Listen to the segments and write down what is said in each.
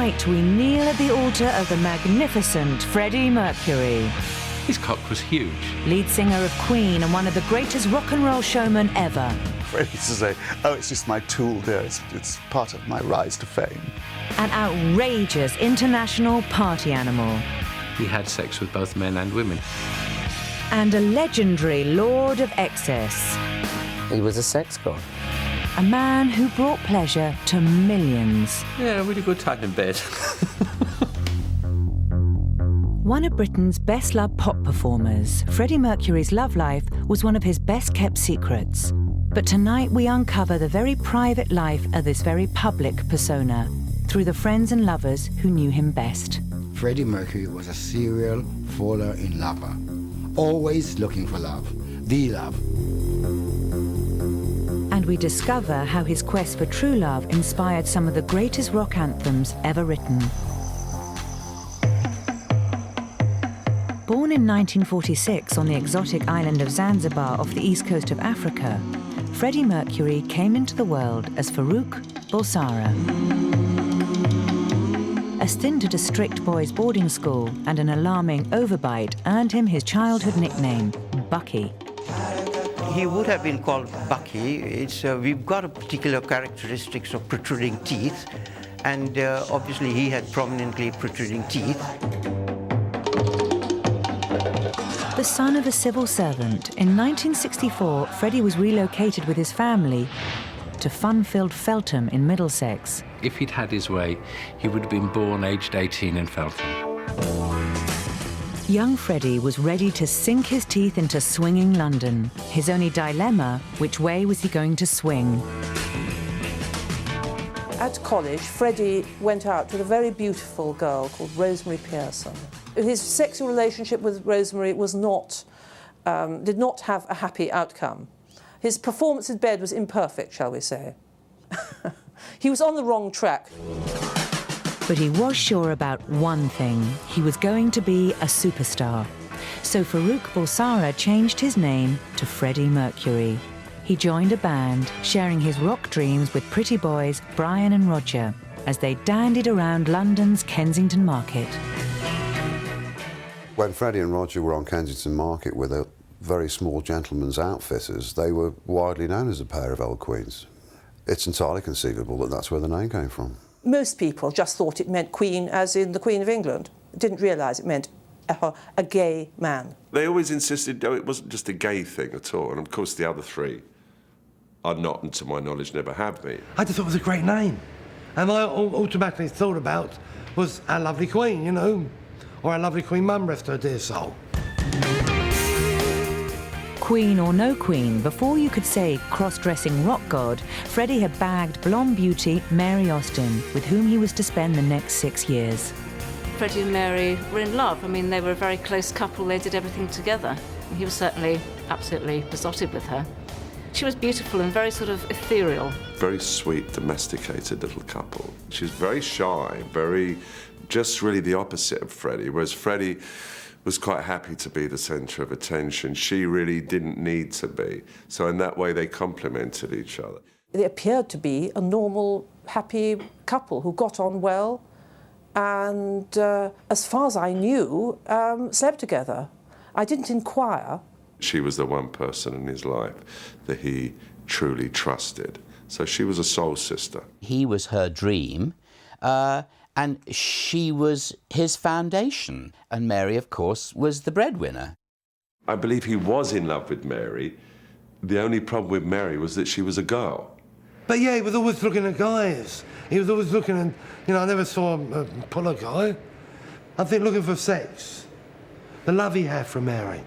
Tonight we kneel at the altar of the magnificent Freddie Mercury. His cock was huge. Lead singer of Queen and one of the greatest rock and roll showmen ever. Freddie used to say, oh, it's just my tool there, it's part of my rise to fame. An outrageous international party animal. He had sex with both men and women. And a legendary lord of excess. He was a sex god. A man who brought pleasure to millions. Yeah, a really good time in bed. One of Britain's best-loved pop performers, Freddie Mercury's love life was one of his best-kept secrets. But tonight we uncover the very private life of this very public persona through the friends and lovers who knew him best. Freddie Mercury was a serial faller in lover, always looking for love, the love. And we discover how his quest for true love inspired some of the greatest rock anthems ever written. Born in 1946 on the exotic island of Zanzibar off the east coast of Africa, Freddie Mercury came into the world as Farouk Bulsara. A stint at a strict boys' boarding school and an alarming overbite earned him his childhood nickname, Bucky. He would have been called Bucky. We've got a particular characteristics of protruding teeth, and obviously he had prominently protruding teeth. The son of a civil servant, in 1964, Freddie was relocated with his family to fun-filled Feltham in Middlesex. If he'd had his way, he would have been born aged 18 in Feltham. Young Freddie was ready to sink his teeth into swinging London. His only dilemma, which way was he going to swing? At college, Freddie went out with a very beautiful girl called Rosemary Pearson. His sexual relationship with Rosemary was did not have a happy outcome. His performance in bed was imperfect, shall we say. He was on the wrong track. But he was sure about one thing. He was going to be a superstar. So Farouk Bulsara changed his name to Freddie Mercury. He joined a band, sharing his rock dreams with pretty boys Brian and Roger, as they dandied around London's Kensington Market. When Freddie and Roger were on Kensington Market with a very small gentleman's outfitters, they were widely known as a pair of old queens. It's entirely conceivable that that's where the name came from. Most people just thought it meant Queen as in the Queen of England. Didn't realise it meant a gay man. They always insisted, no, it wasn't just a gay thing at all. And of course the other three are not, and to my knowledge, never have been. I just thought it was a great name. And I automatically thought about was our lovely Queen, you know, or our lovely Queen Mum, rest her dear soul. Queen or no queen, before you could say cross-dressing rock god, Freddie had bagged blonde beauty Mary Austin, with whom he was to spend the next 6 years. Freddie and Mary were in love. I mean, they were a very close couple. They did everything together. He was certainly absolutely besotted with her. She was beautiful and very sort of ethereal. Very sweet, domesticated little couple. She was very shy, just really the opposite of Freddie, whereas Freddie was quite happy to be the centre of attention. She really didn't need to be. So in that way, they complemented each other. They appeared to be a normal, happy couple who got on well and, as far as I knew, slept together. I didn't inquire. She was the one person in his life that he truly trusted. So she was a soul sister. He was her dream, and she was his foundation. And Mary, of course, was the breadwinner. I believe he was in love with Mary. The only problem with Mary was that she was a girl. But yeah, he was always looking at guys. He was always looking, and you know, I never saw him pull a guy. I think looking for sex. The love he had for Mary.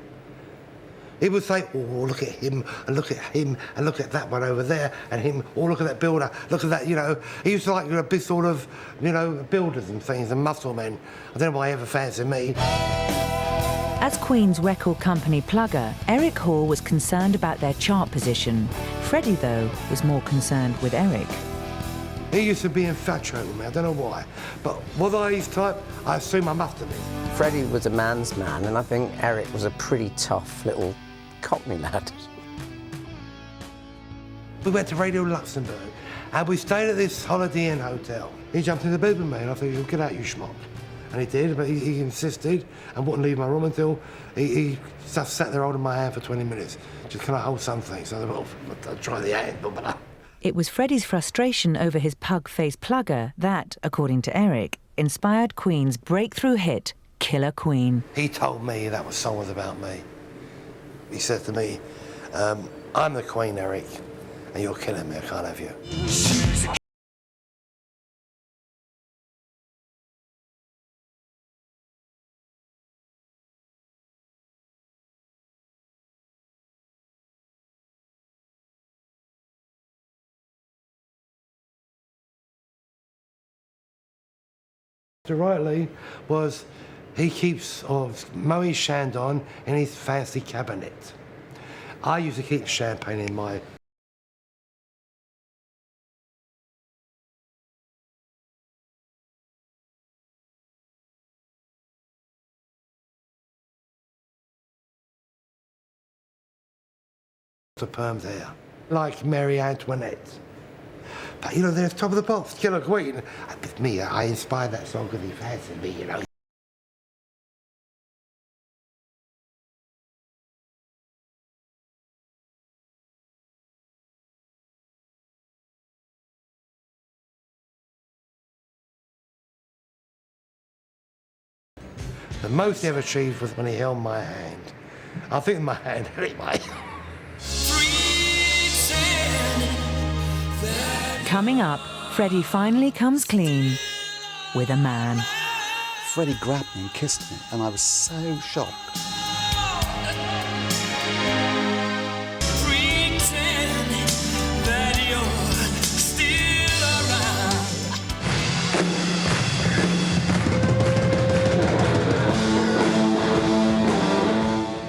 He would say, oh, look at him, and look at him, and look at that one over there, and him, oh, look at that builder, look at that, you know. He used to like a big sort of, you know, builders and things, and muscle men. I don't know why he ever fancied me. As Queen's record company plugger, Eric Hall was concerned about their chart position. Freddie, though, was more concerned with Eric. He used to be infatuated with me, I don't know why. But was I his type? I assume I must have been. Freddie was a man's man, and I think Eric was a pretty tough little Cockney lad. We went to Radio Luxembourg, and we stayed at this Holiday Inn hotel. he jumped into bed with me, and I thought, get out, you schmuck. And he did, but he insisted and wouldn't leave my room until he just sat there holding my hand for 20 minutes. Just, can I hold something? So I thought, well, I'll try the hand, but... It was Freddie's frustration over his pug-faced plugger that, according to Eric, inspired Queen's breakthrough hit, Killer Queen. He told me that song was about me. He said to me, I'm the Queen, Eric, and you're killing me, I can't have you. Rightly was he keeps Moët Chandon in his fancy cabinet. I used to keep champagne in my... ...the perms hair, like Marie Antoinette. But, you know, they're top of the pops, Killer Queen. With me, I inspired that song because he fancied me, you know. The most he ever achieved was when he held my hand. I think my hand anyway. Coming up, Freddie finally comes clean with a man. Freddie grabbed me and kissed me, and I was so shocked.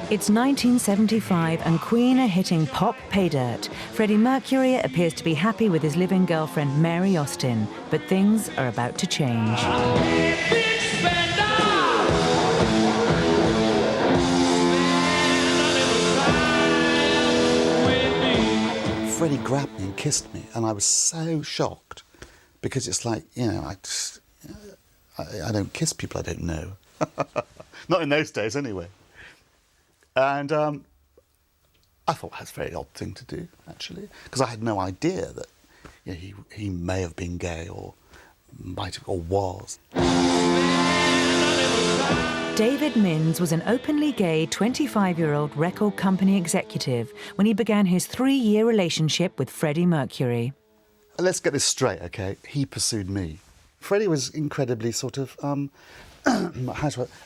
It's 1975 and Queen are hitting pop pay dirt. Freddie Mercury appears to be happy with his living girlfriend Mary Austin, but things are about to change. Freddie grabbed me and kissed me, and I was so shocked because it's like, you know, I don't kiss people I don't know. Not in those days, anyway. And I thought that's a very odd thing to do, actually, because I had no idea that, you know, he may have been gay or might have, or was. David Minns was an openly gay 25-year-old record company executive when he began his 3-year relationship with Freddie Mercury. Let's get this straight, OK? He pursued me. Freddie was incredibly sort of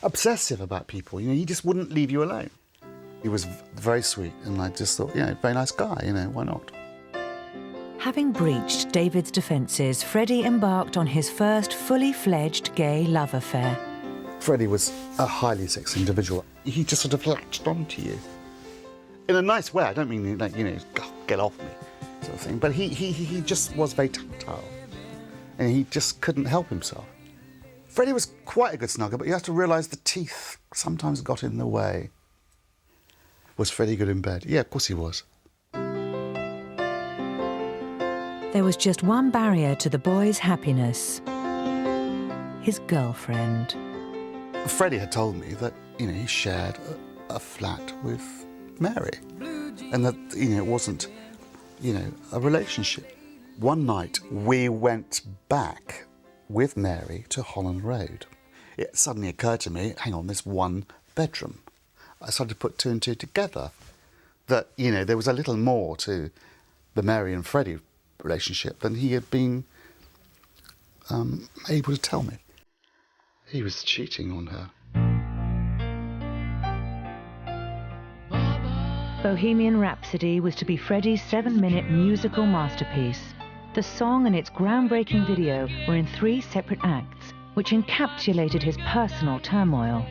obsessive about people. You know, he just wouldn't leave you alone. He was very sweet, and I just thought, you know, very nice guy, you know, why not? Having breached David's defences, Freddie embarked on his first fully-fledged gay love affair. Freddie was a highly sexy individual. He just sort of latched onto you. In a nice way, I don't mean, like, you know, get off me, sort of thing, but he just was very tactile, and he just couldn't help himself. Freddie was quite a good snugger, but you have to realise the teeth sometimes got in the way. Was Freddie good in bed? Yeah, of course he was. There was just one barrier to the boy's happiness: his girlfriend. Freddie had told me that, you know, he shared a flat with Mary, and that, you know, it wasn't, you know, a relationship. One night we went back with Mary to Holland Road. It suddenly occurred to me, hang on, there's one bedroom. I started to put two and two together, that, you know, there was a little more to the Mary and Freddie relationship than he had been able to tell me. He was cheating on her. Bohemian Rhapsody was to be Freddie's 7-minute musical masterpiece. The song and its groundbreaking video were in 3 separate acts, which encapsulated his personal turmoil.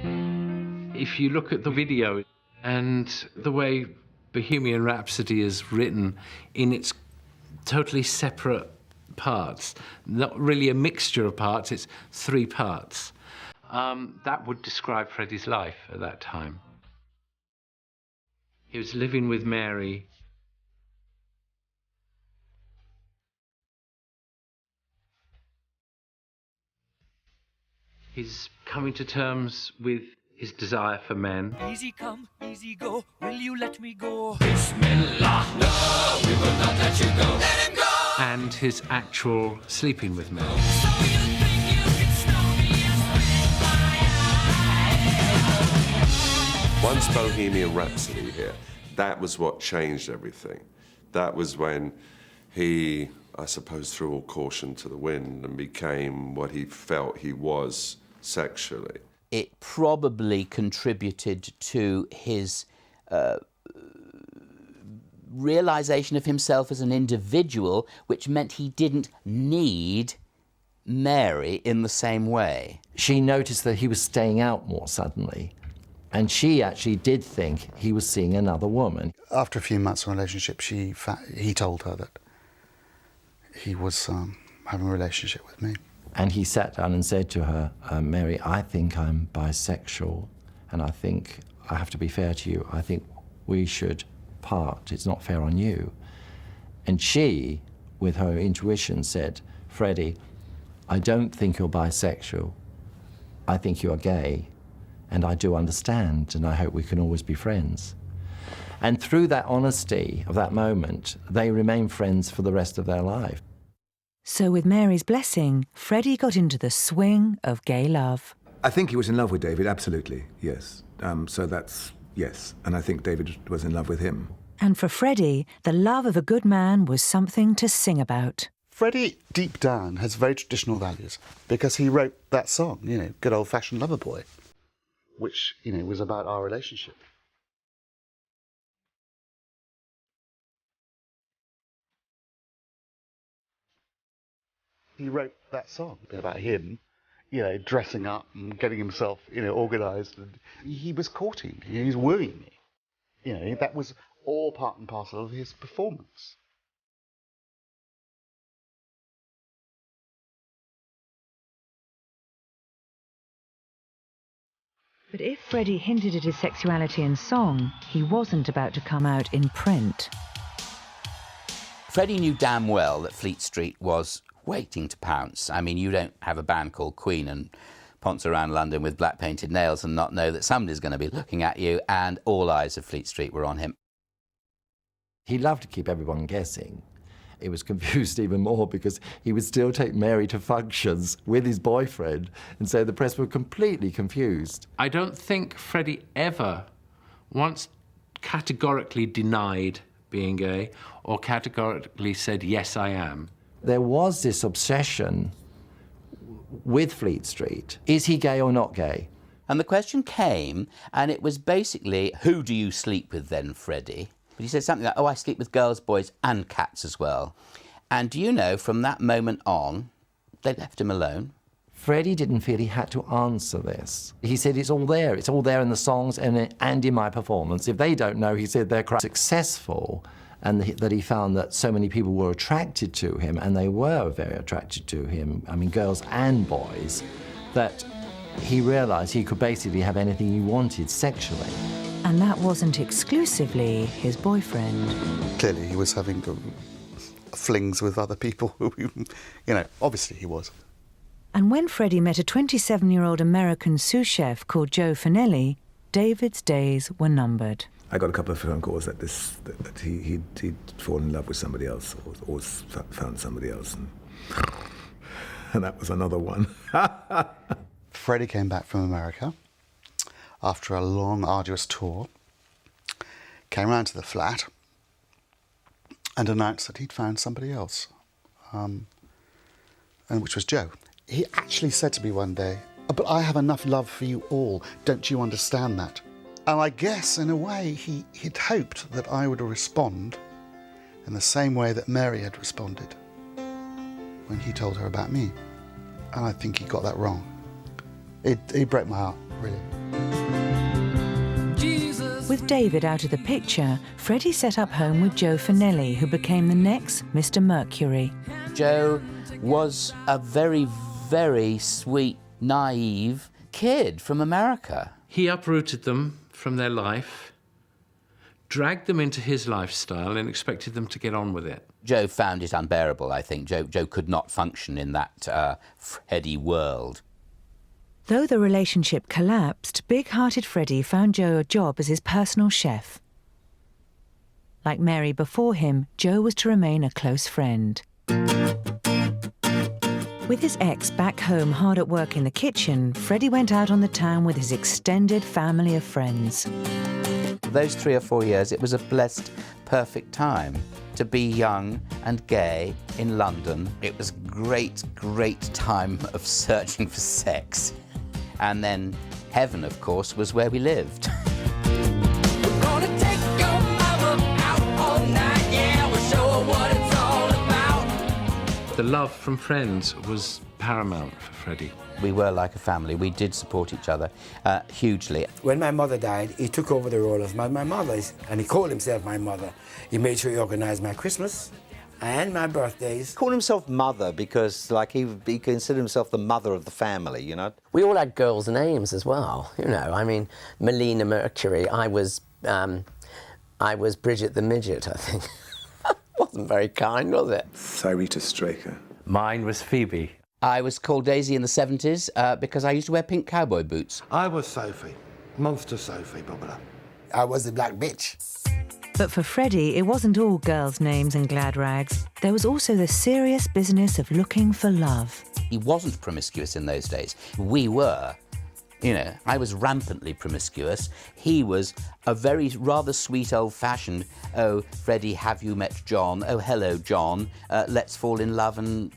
If you look at the video and the way Bohemian Rhapsody is written in its totally separate parts, not really a mixture of parts, it's 3 parts. That would describe Freddie's life at that time. He was living with Mary. He's coming to terms with his desire for men. Easy come, easy go, will you let me go? Bismillah, no, we will not let you go. Let him go! And his actual sleeping with men. So you think you can stop me and split my eye? Once Bohemian Rhapsody hit, that was what changed everything. That was when he, I suppose, threw all caution to the wind and became what he felt he was sexually. It probably contributed to his realization of himself as an individual, which meant he didn't need Mary in the same way. She noticed that he was staying out more suddenly, and she actually did think he was seeing another woman. After a few months of relationship, he told her that he was having a relationship with me. And he sat down and said to her, Mary, I think I'm bisexual, and I think I have to be fair to you. I think we should part. It's not fair on you. And she, with her intuition, said, Freddie, I don't think you're bisexual. I think you're gay, and I do understand, and I hope we can always be friends. And through that honesty of that moment, they remain friends for the rest of their life. So with Mary's blessing, Freddie got into the swing of gay love. I think he was in love with David, absolutely, yes. So that's, yes. And I think David was in love with him. And for Freddie, the love of a good man was something to sing about. Freddie, deep down, has very traditional values because he wrote that song, you know, Good Old-Fashioned Lover Boy, which, you know, was about our relationship. He wrote that song about him, you know, dressing up and getting himself, you know, organised. And he was courting, he was wooing me. You know, that was all part and parcel of his performance. But if Freddie hinted at his sexuality in song, he wasn't about to come out in print. Freddie knew damn well that Fleet Street was waiting to pounce. I mean, you don't have a band called Queen and ponce around London with black painted nails and not know that somebody's going to be looking at you, and all eyes of Fleet Street were on him. He loved to keep everyone guessing. It was confused even more because he would still take Mary to functions with his boyfriend, and so the press were completely confused. I don't think Freddie ever once categorically denied being gay or categorically said, yes, I am. There was this obsession with Fleet Street. Is he gay or not gay? And the question came, and it was basically, who do you sleep with then, Freddie? But he said something like, oh, I sleep with girls, boys, and cats as well. And do you know, from that moment on, they left him alone. Freddie didn't feel he had to answer this. He said it's all there in the songs and in my performance. If they don't know, he said they're quite successful, and that he found that so many people were attracted to him, and they were very attracted to him, I mean, girls and boys, that he realised he could basically have anything he wanted sexually. And that wasn't exclusively his boyfriend. Clearly he was having flings with other people, you know, obviously he was. And when Freddie met a 27-year-old American sous chef called Joe Finelli, David's days were numbered. I got a couple of phone calls that he'd fallen in love with somebody else or found somebody else. And that was another one. Freddie came back from America after a long, arduous tour, came round to the flat and announced that he'd found somebody else, and which was Joe. He actually said to me one day, but I have enough love for you all, don't you understand that? And I guess, in a way, he'd hoped that I would respond in the same way that Mary had responded when he told her about me. And I think he got that wrong. It broke my heart, really. With David out of the picture, Freddie set up home with Joe Finelli, who became the next Mr. Mercury. Joe was a very, very sweet, naive kid from America. He uprooted them from their life, dragged them into his lifestyle and expected them to get on with it. Joe found it unbearable, I think. Joe could not function in that Freddie world. Though the relationship collapsed, big-hearted Freddie found Joe a job as his personal chef. Like Mary before him, Joe was to remain a close friend. With his ex back home hard at work in the kitchen, Freddie went out on the town with his extended family of friends. Those 3 or 4 years, it was a blessed, perfect time to be young and gay in London. It was great, great time of searching for sex. And then heaven, of course, was where we lived. We're gonna take your mama out all night, yeah, we'll show her what it's all about. The love from friends was paramount for Freddie. We were like a family. We did support each other hugely. When my mother died, he took over the role of my mother, and he called himself my mother. He made sure he organised my Christmas and my birthdays. Called himself mother because, like, he considered himself the mother of the family, you know? We all had girls' names as well, you know. I mean, Melina Mercury. I was Bridget the Midget, I think. Wasn't very kind, was it? Sarita Straker. Mine was Phoebe. I was called Daisy in the 70s because I used to wear pink cowboy boots. I was Sophie. Monster Sophie, probably. I was the black bitch. But for Freddie, it wasn't all girls' names and glad rags. There was also the serious business of looking for love. He wasn't promiscuous in those days. We were. You know, I was rampantly promiscuous. He was a very rather sweet, old-fashioned, oh, Freddie, have you met John? Oh, hello, John. Let's fall in love and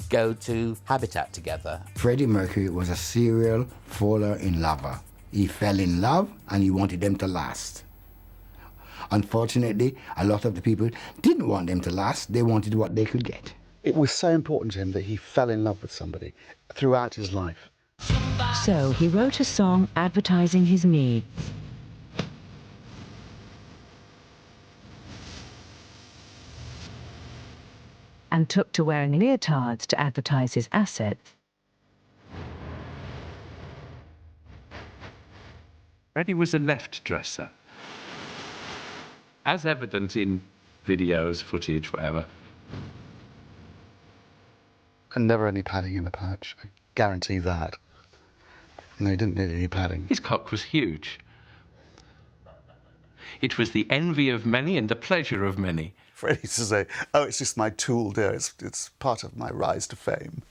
go to Habitat together. Freddie Mercury was a serial faller in lover. He fell in love and he wanted them to last. Unfortunately, a lot of the people didn't want them to last. They wanted what they could get. It was so important to him that he fell in love with somebody throughout his life. So he wrote a song advertising his needs. And took to wearing leotards to advertise his assets. Freddie was a left dresser. As evident in videos, footage, whatever. And never any padding in the pouch. I guarantee that. No, he didn't need any padding. His cock was huge. It was the envy of many and the pleasure of many. Freddie used to say, oh, it's just my tool, dear. It's part of my rise to fame.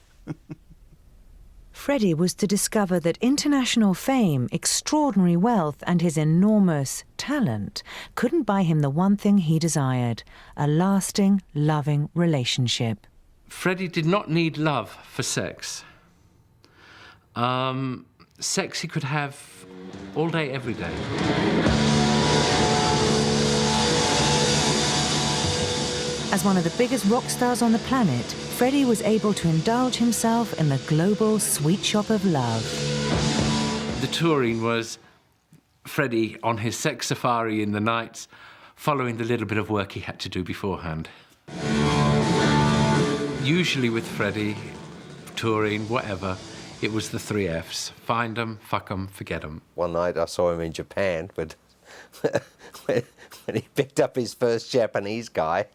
Freddie was to discover that international fame, extraordinary wealth, and his enormous talent couldn't buy him the one thing he desired, a lasting, loving relationship. Freddie did not need love for sex. Sex he could have all day, every day. As one of the biggest rock stars on the planet, Freddie was able to indulge himself in the global sweet shop of love. The touring was Freddie on his sex safari in the nights, following the little bit of work he had to do beforehand. Usually with Freddie, touring, whatever, it was the 3 Fs. Find 'em, fuck 'em, forget 'em. One night I saw him in Japan, but when he picked up his first Japanese guy,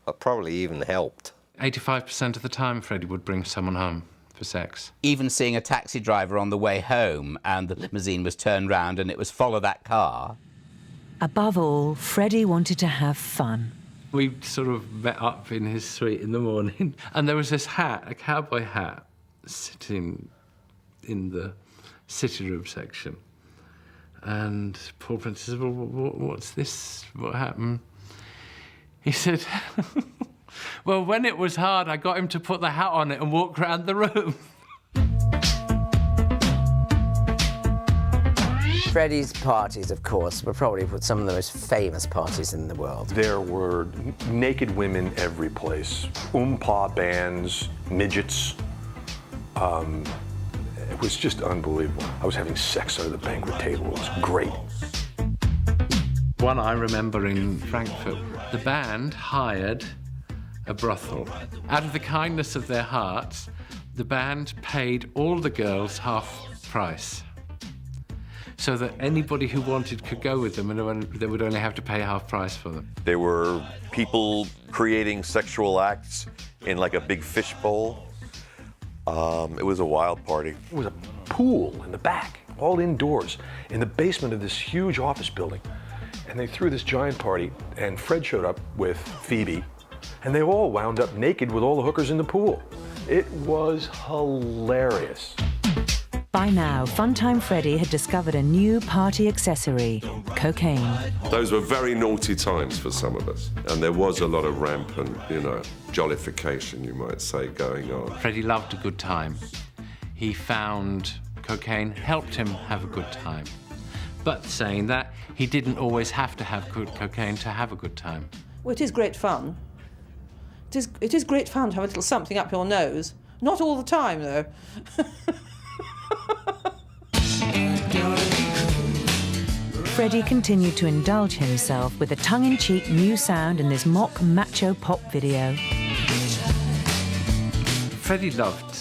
I probably even helped. 85% of the time, Freddie would bring someone home for sex. Even seeing a taxi driver on the way home and the limousine was turned round and it was follow that car. Above all, Freddie wanted to have fun. We sort of met up in his suite in the morning, and there was this hat, a cowboy hat, sitting in the sitting room section. And Paul Prince said, well, what's this? What happened? He said, well, when it was hard, I got him to put the hat on it and walk around the room. Freddie's parties, of course, were probably some of the most famous parties in the world. There were naked women every place. Oompa bands, midgets. It was just unbelievable. I was having sex under the banquet table. It was great. One I remember in Frankfurt, the band hired a brothel. Out of the kindness of their hearts, the band paid all the girls half price, so that anybody who wanted could go with them, and they would only have to pay half price for them. There were people creating sexual acts in like a big fishbowl. It was a wild party. It was a pool in the back, all indoors, in the basement of this huge office building. And they threw this giant party, and Fred showed up with Phoebe, and they all wound up naked with all the hookers in the pool. It was hilarious. By now, Funtime Freddie had discovered a new party accessory, cocaine. Those were very naughty times for some of us, and there was a lot of rampant, jollification, you might say, going on. Freddie loved a good time. He found cocaine helped him have a good time. But saying that, he didn't always have to have good cocaine to have a good time. Well, it is great fun. It is great fun to have a little something up your nose. Not all the time, though. Freddie continued to indulge himself with a tongue-in-cheek new sound in this mock macho pop video. Freddie loved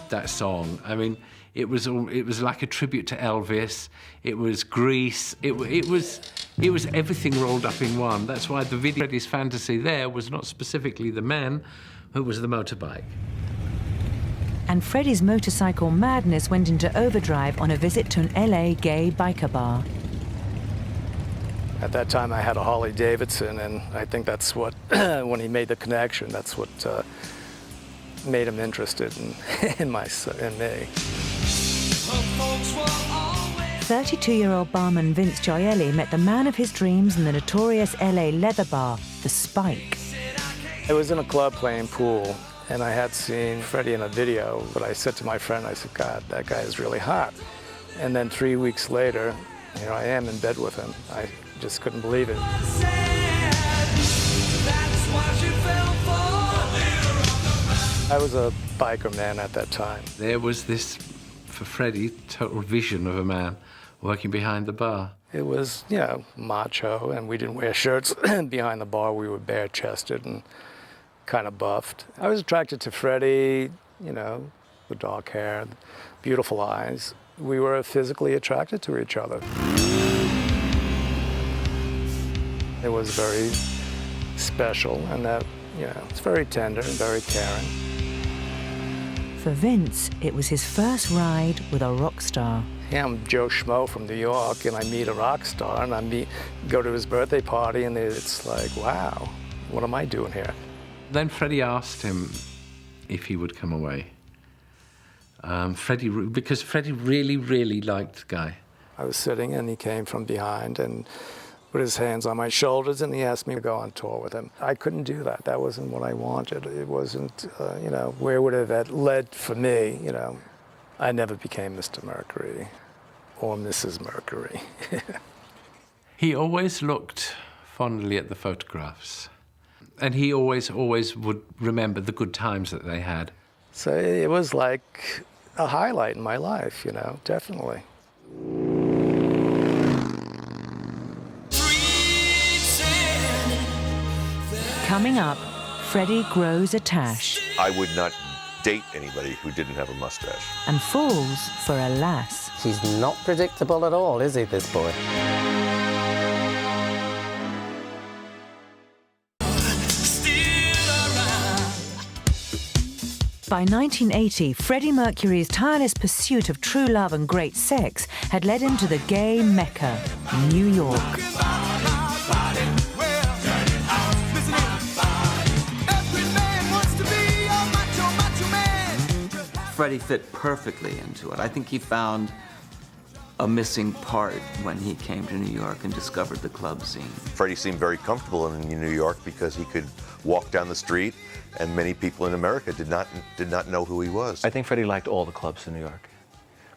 that song. I mean, it was like a tribute to Elvis. It was Grease. It was everything rolled up in one. That's why the video, Freddie's fantasy there was not specifically the man, it was the motorbike. And Freddie's motorcycle madness went into overdrive on a visit to an LA gay biker bar. At that time, I had a Harley Davidson, and I think that's what, when he made the connection, that's what made him interested in me. 32-year-old barman Vince Gioeli met the man of his dreams in the notorious LA leather bar, The Spike. I was in a club playing pool, and I had seen Freddie in a video, but I said to my friend, I said, God, that guy is really hot. And then 3 weeks later, here I am in bed with him. I just couldn't believe it. I was a biker man at that time. There was this, for Freddie, total vision of a man working behind the bar. It was, macho, and we didn't wear shirts behind the bar. We were bare-chested and kind of buffed. I was attracted to Freddie, the dark hair, beautiful eyes. We were physically attracted to each other. It was very special, and that, it's very tender and very caring. For Vince, it was his first ride with a rock star. Yeah, I'm Joe Schmo from New York, and I meet a rock star, and go to his birthday party, and it's like, wow, what am I doing here? Then Freddie asked him if he would come away. Because Freddie really, really liked the guy. I was sitting, and he came from behind and put his hands on my shoulders, and he asked me to go on tour with him. I couldn't do that. That wasn't what I wanted. It wasn't, where would it have led for me, I never became Mr. Mercury or Mrs. Mercury. He always looked fondly at the photographs, and he always would remember the good times that they had. So it was like a highlight in my life, definitely. Coming up, Freddie grows a tash. I would not date anybody who didn't have a mustache. And falls for a lass. He's not predictable at all, is he, this boy? By 1980, Freddie Mercury's tireless pursuit of true love and great sex had led him to the gay Mecca, New York. Freddie fit perfectly into it. I think he found a missing part when he came to New York and discovered the club scene. Freddie seemed very comfortable in New York because he could walk down the street, and many people in America did not know who he was. I think Freddie liked all the clubs in New York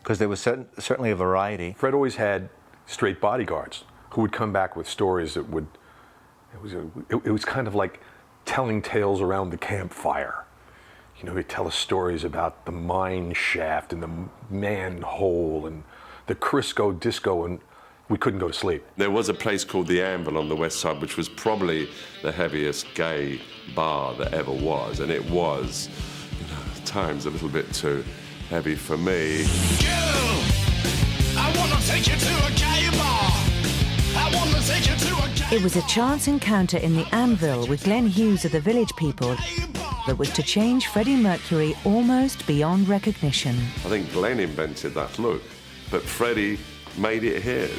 because there was certainly a variety. Fred always had straight bodyguards who would come back with stories that would, it was kind of like telling tales around the campfire. He'd tell us stories about the mine shaft and the manhole and the Crisco disco, and we couldn't go to sleep. There was a place called the Anvil on the West Side, which was probably the heaviest gay bar that ever was, and it was, at times, a little bit too heavy for me. Girl, I wanna take you to a gay bar. I wanna take you to a gay It was a chance encounter in the Anvil with Glenn Hughes of the Village People. that was to change Freddie Mercury almost beyond recognition. I think Glenn invented that look, but Freddie made it his.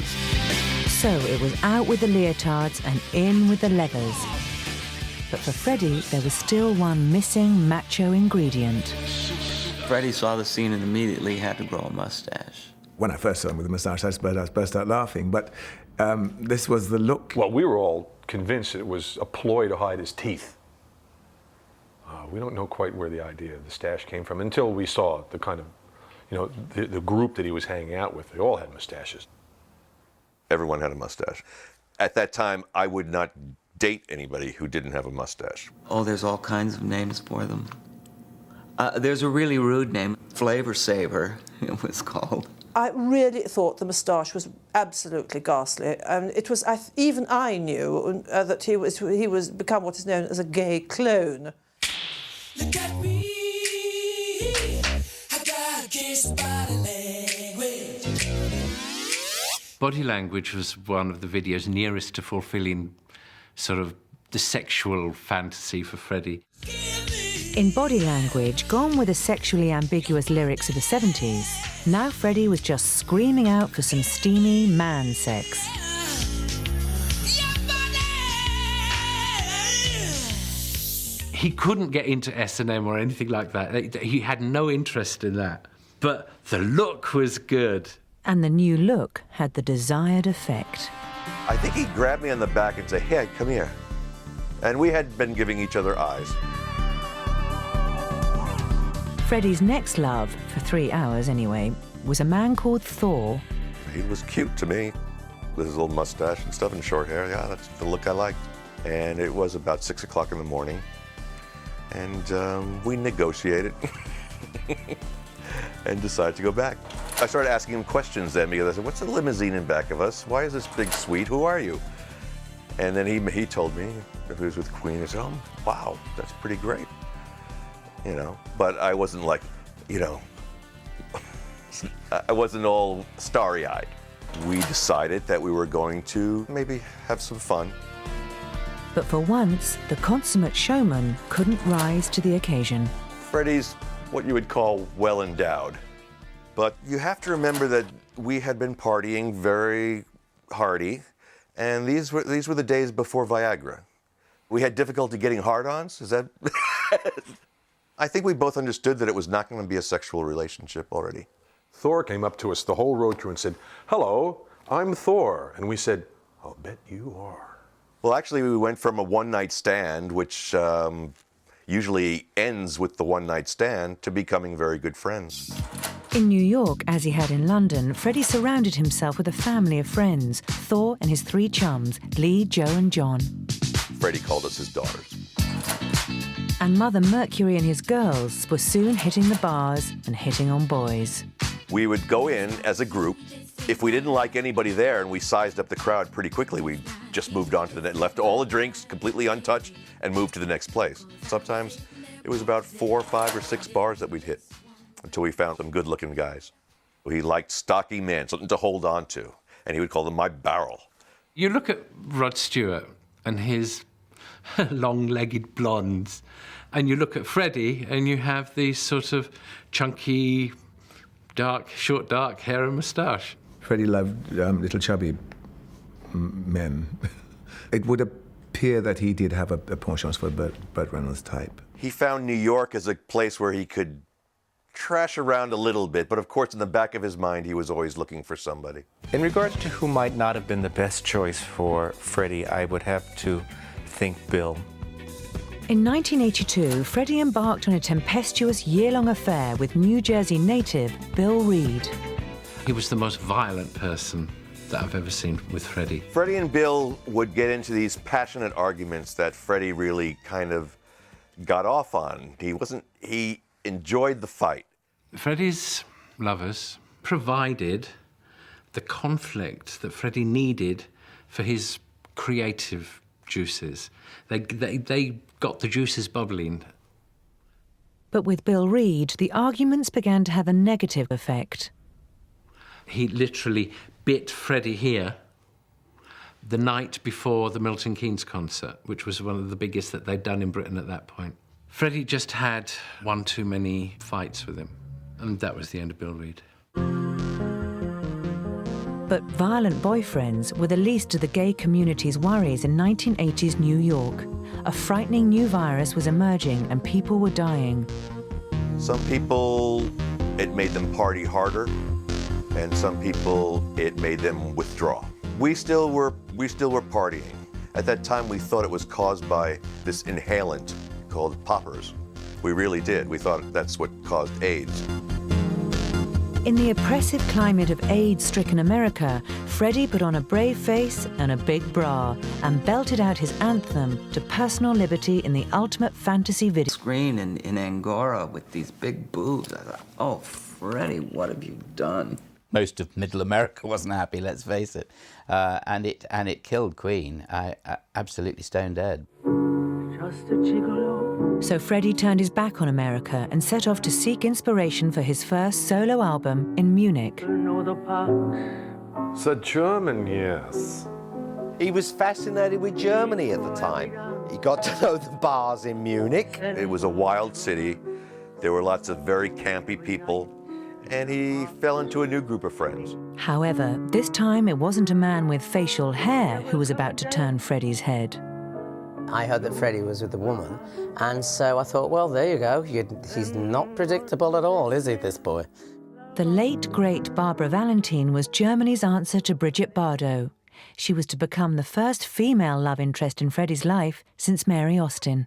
So it was out with the leotards and in with the leathers. But for Freddie, there was still one missing macho ingredient. Freddie saw the scene and immediately had to grow a mustache. When I first saw him with the moustache, I burst out laughing, but this was the look. Well, we were all convinced it was a ploy to hide his teeth. We don't know quite where the idea of the stash came from until we saw the kind of, you know, the group that he was hanging out with. They all had mustaches. Everyone had a mustache. At that time, I would not date anybody who didn't have a mustache. Oh, there's all kinds of names for them. There's a really rude name, Flavor Saver, it was called. I really thought the moustache was absolutely ghastly, and it was even I knew that he was become what is known as a gay clone. Look at me, I got a case of body language. Body language was one of the videos nearest to fulfilling sort of the sexual fantasy for Freddie. In Body Language, gone with the sexually ambiguous lyrics of the 70s, now Freddie was just screaming out for some steamy man sex. He couldn't get into S&M or anything like that. He had no interest in that. But the look was good. And the new look had the desired effect. I think he grabbed me on the back and said, "Hey, come here." And we had been giving each other eyes. Freddie's next love, for 3 hours anyway, was a man called Thor. He was cute to me, with his little mustache and stuff and short hair. Yeah, that's the look I liked. And it was about 6 o'clock in the morning. And we negotiated and decided to go back. I started asking him questions then because I said, "What's the limousine in back of us? Why is this big suite? Who are you?" And then he told me he was with Queen. I said, "Oh, wow, that's pretty great." You know, but I wasn't like, you know, I wasn't all starry-eyed. We decided that we were going to maybe have some fun. But for once, the consummate showman couldn't rise to the occasion. Freddie's what you would call well-endowed. But you have to remember that we had been partying very hardy, and these were the days before Viagra. We had difficulty getting hard-ons, is that? I think we both understood that it was not going to be a sexual relationship already. Thor came up to us, the whole road crew, and said, "Hello, I'm Thor." And we said, "I'll bet you are." Well, actually, we went from a one-night stand, which usually ends with the one-night stand, to becoming very good friends. In New York, as he had in London, Freddie surrounded himself with a family of friends, Thor and his 3 chums, Lee, Joe and John. Freddie called us his daughters. And Mother Mercury and his girls were soon hitting the bars and hitting on boys. We would go in as a group. If we didn't like anybody there and we sized up the crowd pretty quickly, we just moved on to the next, left all the drinks completely untouched and moved to the next place. Sometimes it was about 4, 5, or 6 bars that we'd hit until we found some good-looking guys. He liked stocky men, something to hold on to, and he would call them my barrel. You look at Rod Stewart and his long-legged blondes, and you look at Freddie and you have these sort of chunky, short dark hair and moustache. Freddie loved little chubby men. It would appear that he did have a penchant for Burt Reynolds type. He found New York as a place where he could trash around a little bit, but of course in the back of his mind he was always looking for somebody. In regards to who might not have been the best choice for Freddie, I would have to think Bill. In 1982, Freddie embarked on a tempestuous year-long affair with New Jersey native Bill Reed. He was the most violent person that I've ever seen with Freddie. Freddie and Bill would get into these passionate arguments that Freddie really kind of got off on. He enjoyed the fight. Freddie's lovers provided the conflict that Freddie needed for his creative juices. They got the juices bubbling. But with Bill Reed, the arguments began to have a negative effect. He literally bit Freddie here the night before the Milton Keynes concert, which was one of the biggest that they'd done in Britain at that point. Freddie just had one too many fights with him, and that was the end of Bill Reed. But violent boyfriends were the least of the gay community's worries in 1980s New York. A frightening new virus was emerging and people were dying. Some people, it made them party harder, and some people, it made them withdraw. We still were partying. At that time, we thought it was caused by this inhalant called poppers. We really did. We thought that's what caused AIDS. In the oppressive climate of AIDS-stricken America, Freddie put on a brave face and a big bra and belted out his anthem to personal liberty in the ultimate fantasy video. Screen in Angora with these big boobs. I thought, oh, Freddie, what have you done? Most of Middle America wasn't happy, let's face it. And it killed Queen. I absolutely stone dead. Just a gigolo. So Freddie turned his back on America and set off to seek inspiration for his first solo album in Munich. The German, yes. He was fascinated with Germany at the time. He got to know the bars in Munich. It was a wild city. There were lots of very campy people, and he fell into a new group of friends. However, this time it wasn't a man with facial hair who was about to turn Freddie's head. I heard that Freddie was with a woman, and so I thought, well, there you go. He's not predictable at all, is he, this boy? The late, great Barbara Valentine was Germany's answer to Brigitte Bardot. She was to become the first female love interest in Freddie's life since Mary Austin.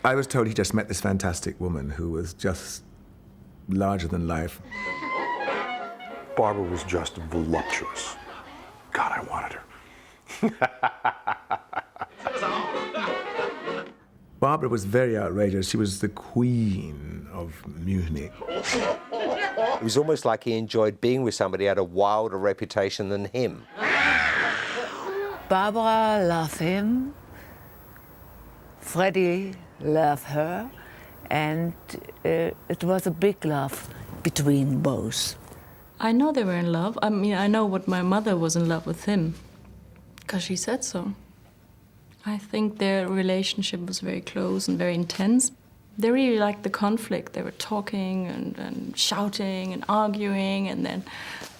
I was told he just met this fantastic woman who was just larger than life. Barbara was just voluptuous. God, I wanted her. Barbara was very outrageous. She was the queen of Munich. It was almost like he enjoyed being with somebody who had a wilder reputation than him. Barbara loved him, Freddie loved her, and it was a big love between both. I know they were in love. I mean, I know what my mother was in love with him, because she said so. I think their relationship was very close and very intense. They really liked the conflict. They were talking and shouting and arguing, and then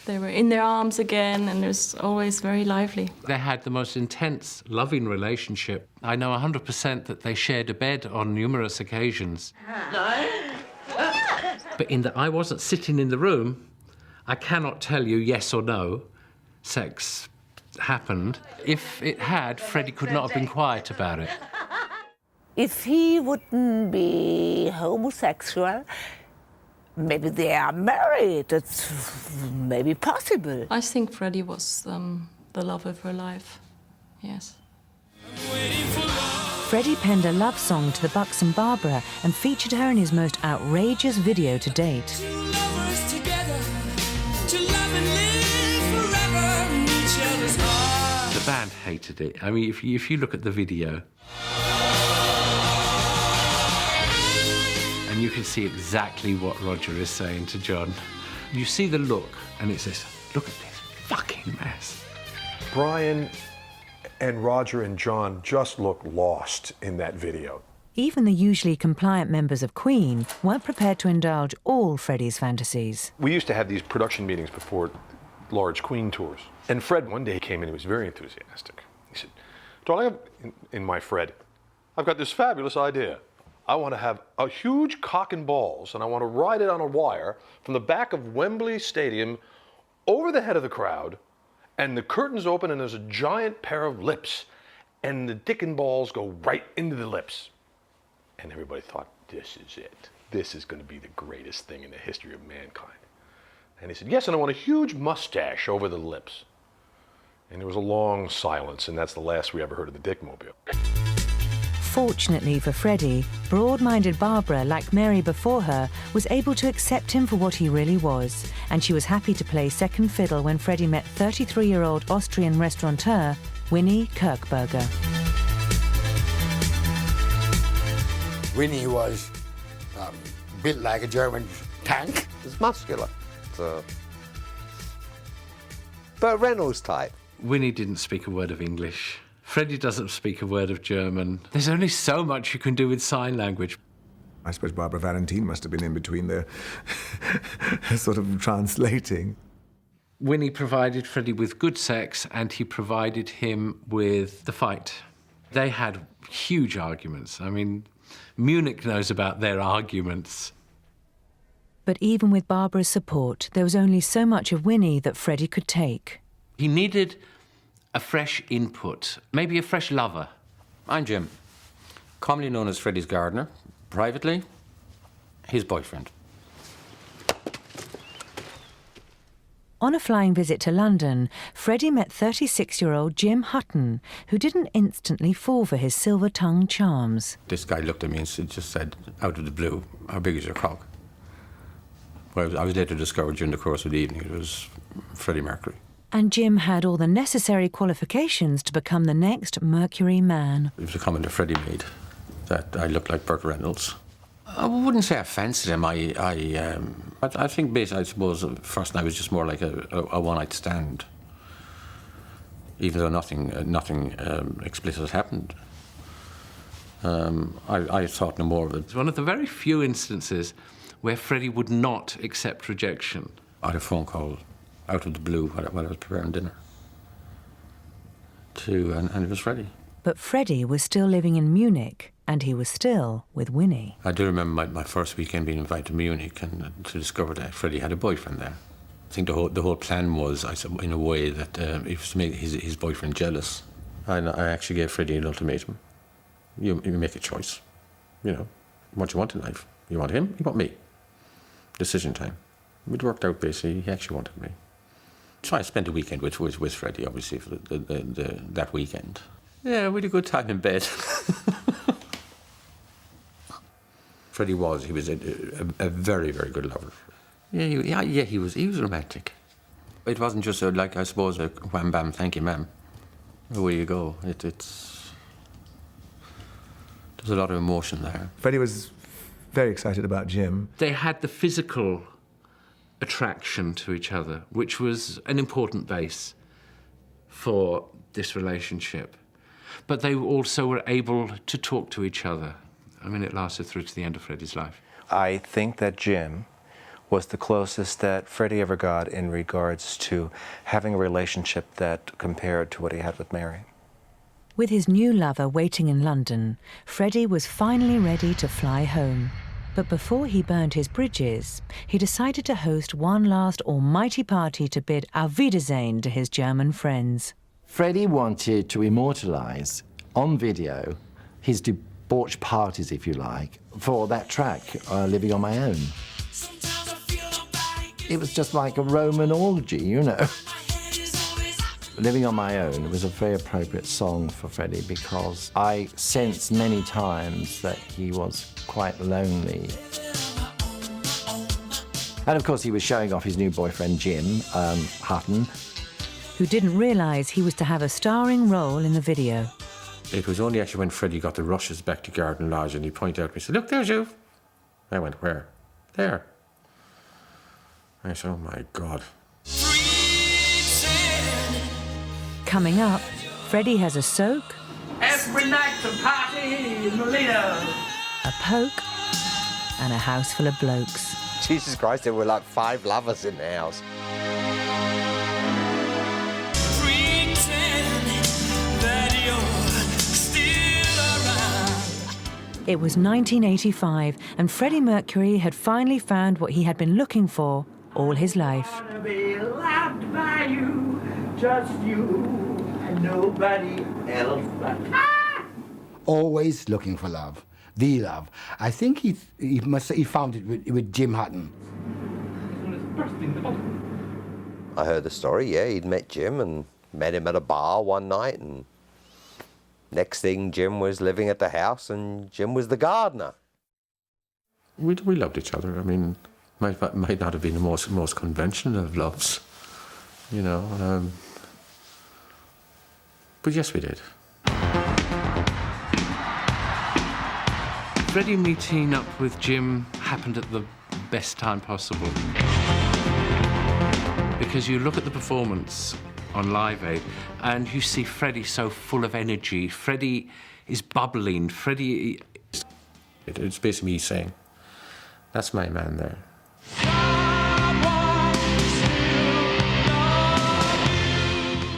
they were in their arms again, and it was always very lively. They had the most intense, loving relationship. I know 100% that they shared a bed on numerous occasions. But in that I wasn't sitting in the room, I cannot tell you yes or no sex happened. If it had, Freddie could not have been quiet about it. If he wouldn't be homosexual, maybe they are married. It's maybe possible. I think Freddie was the love of her life, yes. Freddie penned a love song to the buxom Barbara and featured her in his most outrageous video to date. The band hated it. I mean, if you look at the video, and you can see exactly what Roger is saying to John. You see the look, and it says, look at this fucking mess. Brian and Roger and John just look lost in that video. Even the usually compliant members of Queen weren't prepared to indulge all Freddie's fantasies. We used to have these production meetings before large Queen tours. And Fred one day came in and he was very enthusiastic. He said, darling, in my Fred, I've got this fabulous idea. I want to have a huge cock and balls, and I want to ride it on a wire from the back of Wembley Stadium over the head of the crowd, and the curtains open and there's a giant pair of lips, and the dick and balls go right into the lips. And everybody thought, this is it. This is going to be the greatest thing in the history of mankind. And he said, yes, and I want a huge mustache over the lips. And there was a long silence, and that's the last we ever heard of the Dickmobile. Fortunately for Freddie, broad-minded Barbara, like Mary before her, was able to accept him for what he really was, and she was happy to play second fiddle when Freddie met 33-year-old Austrian restaurateur Winnie Kirchberger. Winnie was built like a German tank. He was muscular. Burt Reynolds type. Winnie didn't speak a word of English. Freddie doesn't speak a word of German. There's only so much you can do with sign language. I suppose Barbara Valentine must have been in between there, sort of translating. Winnie provided Freddie with good sex, and he provided him with the fight. They had huge arguments. I mean, Munich knows about their arguments. But even with Barbara's support, there was only so much of Winnie that Freddie could take. He needed a fresh input, maybe a fresh lover. I'm Jim, commonly known as Freddie's gardener, privately, his boyfriend. On a flying visit to London, Freddie met 36-year-old Jim Hutton, who didn't instantly fall for his silver-tongued charms. This guy looked at me and just said, out of the blue, "How big is your cock?" Well, I was later discovered during the course of the evening it was Freddie Mercury. And Jim had all the necessary qualifications to become the next Mercury man. It was a comment that Freddie made, that I looked like Burt Reynolds. I wouldn't say I fancied him. I think basically, I suppose, first night was just more like a one-night stand. Even though nothing explicit had happened. I thought no more of it. It's one of the very few instances where Freddie would not accept rejection. I had a phone call out of the blue while I was preparing dinner. And it was Freddie. But Freddie was still living in Munich, and he was still with Winnie. I do remember my first weekend being invited to Munich and to discover that Freddie had a boyfriend there. I think the whole plan was, in a way, that it was to make his boyfriend jealous. I actually gave Freddie an ultimatum. You make a choice. You know, what you want in life. You want him, you want me. Decision time. It worked out, basically. He actually wanted me. So I spent the weekend with Freddie, obviously, for that weekend. Yeah, we had a good time in bed. Freddie was a very, very good lover. Yeah, he was romantic. It wasn't just like, I suppose, a wham bam, thank you, ma'am. Away you go. There's a lot of emotion there. Freddie was very excited about Jim. They had the physical attraction to each other, which was an important base for this relationship. But they also were able to talk to each other. I mean, it lasted through to the end of Freddie's life. I think that Jim was the closest that Freddie ever got in regards to having a relationship that compared to what he had with Mary. With his new lover waiting in London, Freddie was finally ready to fly home. But before he burned his bridges, he decided to host one last almighty party to bid Auf Wiedersehen to his German friends. Freddie wanted to immortalise on video his debauched parties, if you like, for that track, Living on My Own. It was just like a Roman orgy, you know. Living on My Own was a very appropriate song for Freddie because I sensed many times that he was quite lonely. And of course he was showing off his new boyfriend Jim Hutton, who didn't realise he was to have a starring role in the video. It was only actually when Freddie got the rushes back to Garden Lodge and he pointed out to me and said, "Look, there's you." I went, "Where?" "There." I said, "Oh my God." Coming up, Freddie has a soak, Every night's a party in Molino. a poke, and a house full of blokes. Jesus Christ, there were like 5 lovers in the house. It was 1985, and Freddie Mercury had finally found what he had been looking for all his life. I wanna be loved by you, just you, and nobody else but Always looking for love, the love. I think he found it with Jim Hutton. I heard the story, yeah, he'd met Jim and met him at a bar one night, and next thing Jim was living at the house and Jim was the gardener. We loved each other. I mean, might not have been the most conventional of loves, you know. But yes, we did. Freddie meeting up with Jim happened at the best time possible. Because you look at the performance on Live Aid, and you see Freddie so full of energy. Freddie is bubbling. Freddie... It's basically me saying, that's my man there.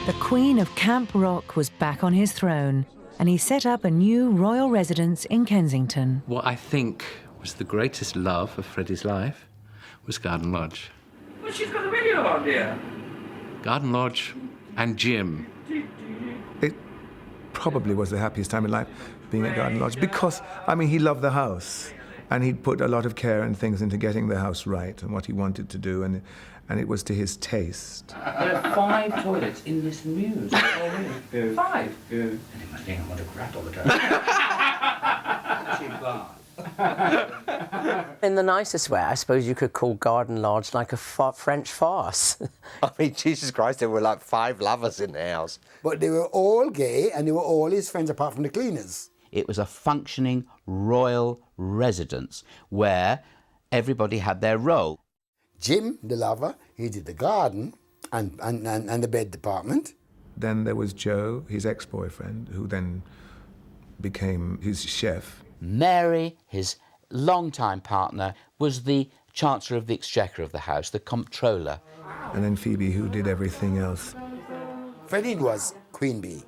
The Queen of Camp Rock was back on his throne, and he set up a new royal residence in Kensington. What I think was the greatest love of Freddie's life was Garden Lodge. Well, she's got a video on there. Garden Lodge and Jim. It probably was the happiest time in life, being at Garden Lodge, because, I mean, he loved the house, and he'd put a lot of care and things into getting the house right and what he wanted to do, and it was to his taste. There are 5 toilets in this muse. Oh, really? 5? And he must think I'm under crap all the time. In the nicest way, I suppose you could call Garden Lodge like a French farce. I mean, Jesus Christ, there were like 5 lovers in the house. But they were all gay, and they were all his friends apart from the cleaners. It was a functioning royal residence where everybody had their role. Jim, the lover, he did the garden and the bed department. Then there was Joe, his ex-boyfriend, who then became his chef. Mary, his longtime partner, was the Chancellor of the Exchequer of the house, the Comptroller. And then Phoebe, who did everything else. Freddie was Queen Bee,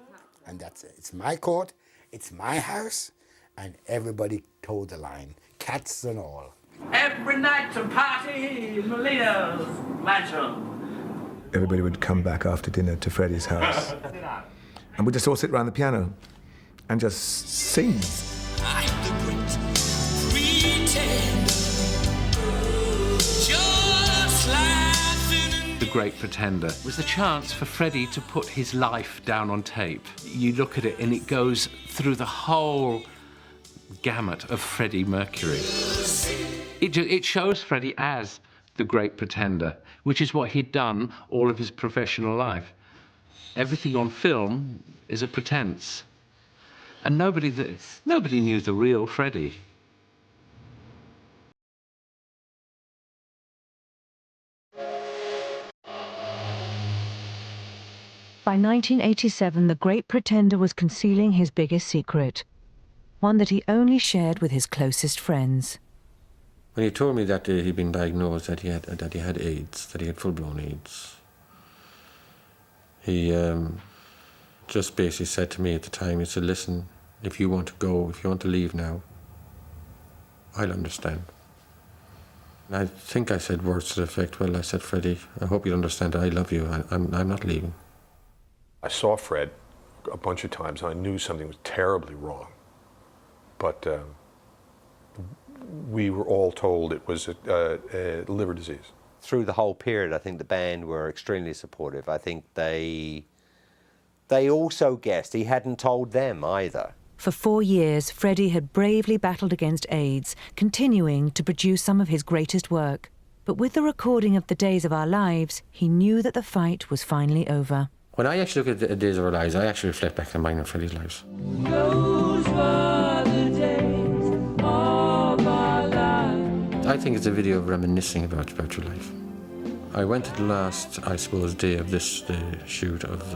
and that's it. It's my court, it's my house, and everybody toed the line, cats and all. Every night a party in Molina's mansion. Everybody would come back after dinner to Freddie's house. And we'd just all sit around the piano and just sing. The Great Pretender was the chance for Freddie to put his life down on tape. You look at it and it goes through the whole gamut of Freddie Mercury. It shows Freddie as the Great Pretender, which is what he'd done all of his professional life. Everything on film is a pretense. And nobody knew the real Freddie. By 1987, the Great Pretender was concealing his biggest secret, one that he only shared with his closest friends. When he told me that he'd been diagnosed, that he had AIDS, that he had full-blown AIDS, he just basically said to me at the time, he said, listen, if you want to go, if you want to leave now, I'll understand. And I think I said words to the effect, well, I said, Freddie, I hope you'll understand that I love you. I'm not leaving. I saw Fred a bunch of times, and I knew something was terribly wrong. But we were all told it was a liver disease. Through the whole period, I think the band were extremely supportive. I think they also guessed he hadn't told them either. For 4 years, Freddie had bravely battled against AIDS, continuing to produce some of his greatest work. But with the recording of The Days of Our Lives, he knew that the fight was finally over. When I actually look at the Days of Our Lives, I actually reflect back on mine and Freddie's lives. Those were the days of our lives. I think it's a video of reminiscing about your life. I went to the last, I suppose, day of the shoot of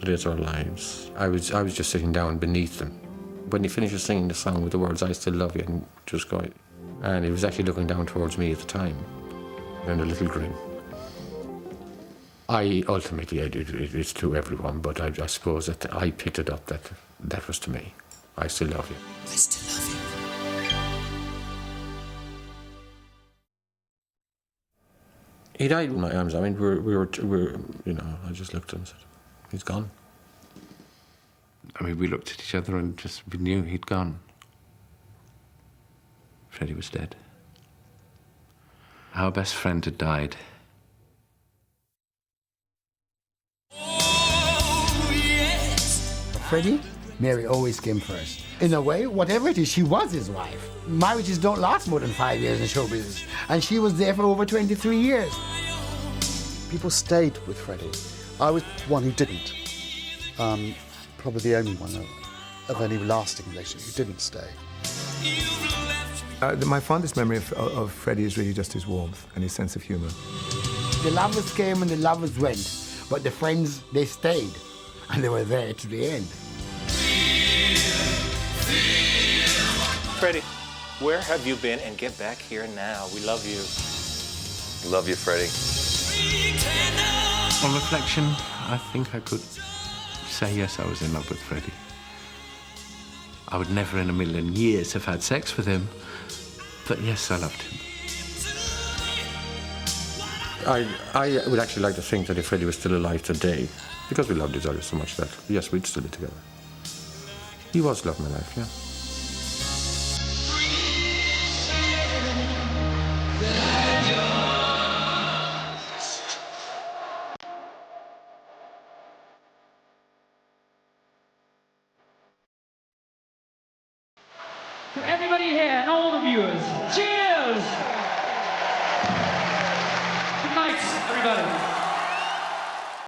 The Days of Our Lives. I was just sitting down beneath them. When he finished singing the song with the words, I still love you, and just going, and he was actually looking down towards me at the time, and a little grin. Ultimately, it's to everyone, but I suppose that I picked it up that was to me. I still love you. I still love you. He died in my arms. I mean, we were, you know, I just looked at him and said, he's gone. I mean, we looked at each other and we knew he'd gone. Freddie was dead. Our best friend had died. Freddie, Mary always came first. In a way, whatever it is, she was his wife. Marriages don't last more than 5 years in show business, and she was there for over 23 years. People stayed with Freddie. I was one who didn't. Probably the only one of any lasting relationship who didn't stay. My fondest memory of Freddie is really just his warmth and his sense of humour. The lovers came and the lovers went, But the friends, they stayed, and they were there to the end. Freddie, where have you been? And get back here now. We love you. Love you, Freddie. On reflection, I think I could say yes, I was in love with Freddie. I would never in a million years have had sex with him, but yes, I loved him. I would actually like to think that if Freddie was still alive today, because we loved each other so much that, yes, we'd still be together. He was love of my life, yeah. To everybody here and all the viewers, cheers! Good night, everybody.